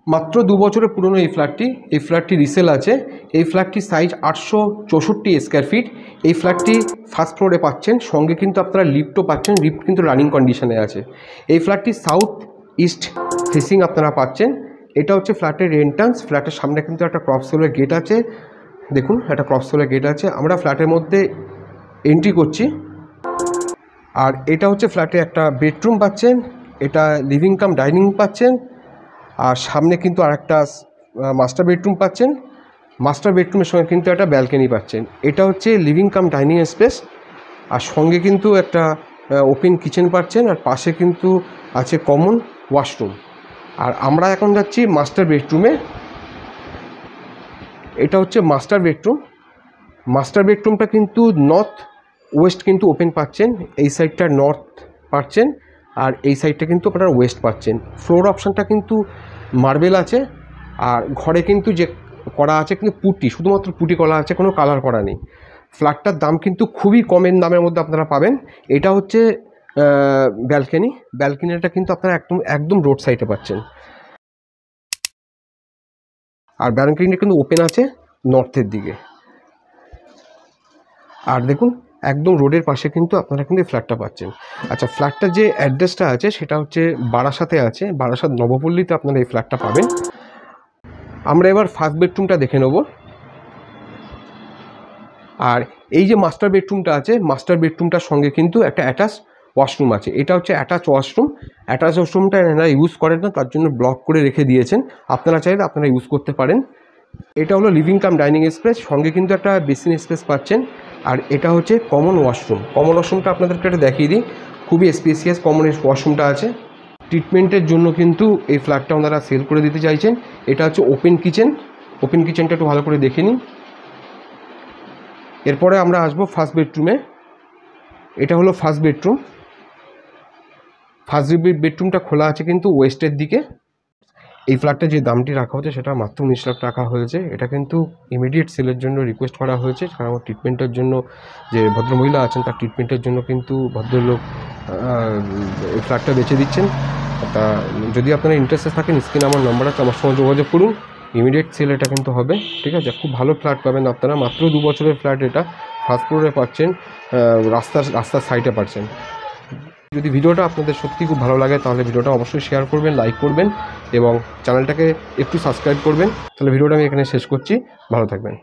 মাত্র 2 বছরের পুরনো এই ফ্ল্যাটটি রিসেল আছে। এই ফ্ল্যাটটির সাইজ 864 স্কোয়ার ফিট। এই ফ্ল্যাটটি ফার্স্ট ফ্লোরে পাচ্ছেন, সঙ্গে কিন্তু আপনারা লিফটও পাচ্ছেন, লিফট কিন্তু রানিং কন্ডিশনে আছে। এই ফ্ল্যাটটি সাউথ ইস্ট ফেসিং আপনারা পাচ্ছেন। এটা হচ্ছে ফ্ল্যাটের এন্ট্রান্স। ফ্ল্যাটের সামনে কিন্তু একটা ক্রসওয়েলের গেট আছে, দেখুন একটা ক্রসওয়েলের গেট আছে। আমরা ফ্ল্যাটের মধ্যে এন্ট্রি করছি। আর এটা হচ্ছে ফ্ল্যাটে একটা বেডরুম পাচ্ছেন, এটা লিভিং কাম ডাইনিং পাচ্ছেন, আর সামনে কিন্তু আরেকটা মাস্টার বেডরুম পাচ্ছেন। মাস্টার বেডরুমের সঙ্গে কিন্তু একটা ব্যালকনি পাচ্ছেন। এটা হচ্ছে লিভিং কাম ডাইনিং স্পেস, আর সঙ্গে কিন্তু একটা ওপেন কিচেন পাচ্ছেন, আর পাশে কিন্তু আছে কমন ওয়াশরুম। আর আমরা এখন যাচ্ছি মাস্টার বেডরুমে। এটা হচ্ছে মাস্টার বেডরুম। মাস্টার বেডরুমটা কিন্তু নর্থ ওয়েস্ট কিন্তু ওপেন পাচ্ছেন। এই সাইডটা নর্থ পাচ্ছেন, আর এই সাইডটা কিন্তু আপনারা ওয়েস্ট পাচ্ছেন। ফ্লোর অপশানটা কিন্তু মার্বেল আছে, আর ঘরে কিন্তু যে করা আছে কিন্তু পুটি, শুধুমাত্র পুটি করা আছে, কোনো কালার করা নেই। ফ্ল্যাটটার দাম কিন্তু খুবই কমের দামের মধ্যে আপনারা পাবেন। এটা হচ্ছে ব্যালকনিটা কিন্তু আপনারা একদম রোড সাইডে পাচ্ছেন, আর ব্যালকনিটা কিন্তু ওপেন আছে নর্থের দিকে। আর দেখুন একদম রোডের পাশে কিন্তু আপনারা কিন্তু এই ফ্ল্যাটটা পাচ্ছেন। আচ্ছা, ফ্ল্যাটটার যে অ্যাড্রেসটা আছে সেটা হচ্ছে বারাসাতে আছে, বারাসাত নবপল্লীতে আপনারা এই ফ্ল্যাটটা পাবেন। আমরা এবার ফার্স্ট বেডরুমটা দেখে নেব। আর এই যে মাস্টার বেডরুমটা আছে, মাস্টার বেডরুমটার সঙ্গে কিন্তু একটা অ্যাটাচ ওয়াশরুম আছে। এটা হচ্ছে অ্যাটাচ ওয়াশরুম। অ্যাটাচ ওয়াশরুমটা এনারা ইউজ করেন না, তার জন্য ব্লক করে রেখে দিয়েছেন। আপনারা চাইলে আপনারা ইউজ করতে পারেন। এটা হলো লিভিং কাম ডাইনিং স্পেস, সঙ্গে কিন্তু একটা বেসিন স্পেস পাচ্ছেন। আর এটা হচ্ছে কমন ওয়াশরুম। কমন ওয়াশরুমটা আপনাদেরকে একটা দেখিয়ে দিই, খুবই স্পেসিয়াস কমন ওয়াশরুমটা আছে। ট্রিটমেন্টের জন্য কিন্তু এই ফ্ল্যাটটা ওনারা সেল করে দিতে চাইছেন। এটা হচ্ছে ওপেন কিচেন। ওপেন কিচেনটা একটু ভালো করে দেখে নিন। এরপরে আমরা আসবো ফার্স্ট বেডরুমে। এটা হলো ফার্স্ট বেডরুম। ফার্স্ট বেডরুমটা খোলা আছে কিন্তু ওয়েস্টের দিকে। এই ফ্ল্যাটটা যে দামটি রাখা হচ্ছে সেটা মাত্র 19 লাখ টাকা হয়েছে। এটা কিন্তু ইমিডিয়েট সেলের জন্য রিকোয়েস্ট করা হয়েছে, কারণ ট্রিটমেন্টের জন্য যে ভদ্রমহিলা আছেন তার ট্রিটমেন্টের জন্য কিন্তু ভদ্রলোক এই ফ্ল্যাটটা বেচে দিচ্ছেন। তা যদি আপনারা ইন্টারেস্টেড থাকেন, স্ক্রিনে আমার নাম্বার আছে, আমার সঙ্গে যোগাযোগ করুন। ইমিডিয়েট সেল এটা কিন্তু হবে, ঠিক আছে। খুব ভালো ফ্ল্যাট পাবেন আপনারা, মাত্র 2 বছরের ফ্ল্যাট। এটা ফার্স্ট ফ্লোরে পাচ্ছেন, রাস্তার সাইডে পাচ্ছেন। যদি ভিডিওটা আপনাদের সত্যি খুব ভালো লাগে তাহলে ভিডিওটা অবশ্যই শেয়ার করবেন, লাইক করবেন এবং চ্যানেলটাকে একটু সাবস্ক্রাইব করবেন। তাহলে ভিডিওটা আমি এখানে শেষ করছি। ভালো থাকবেন।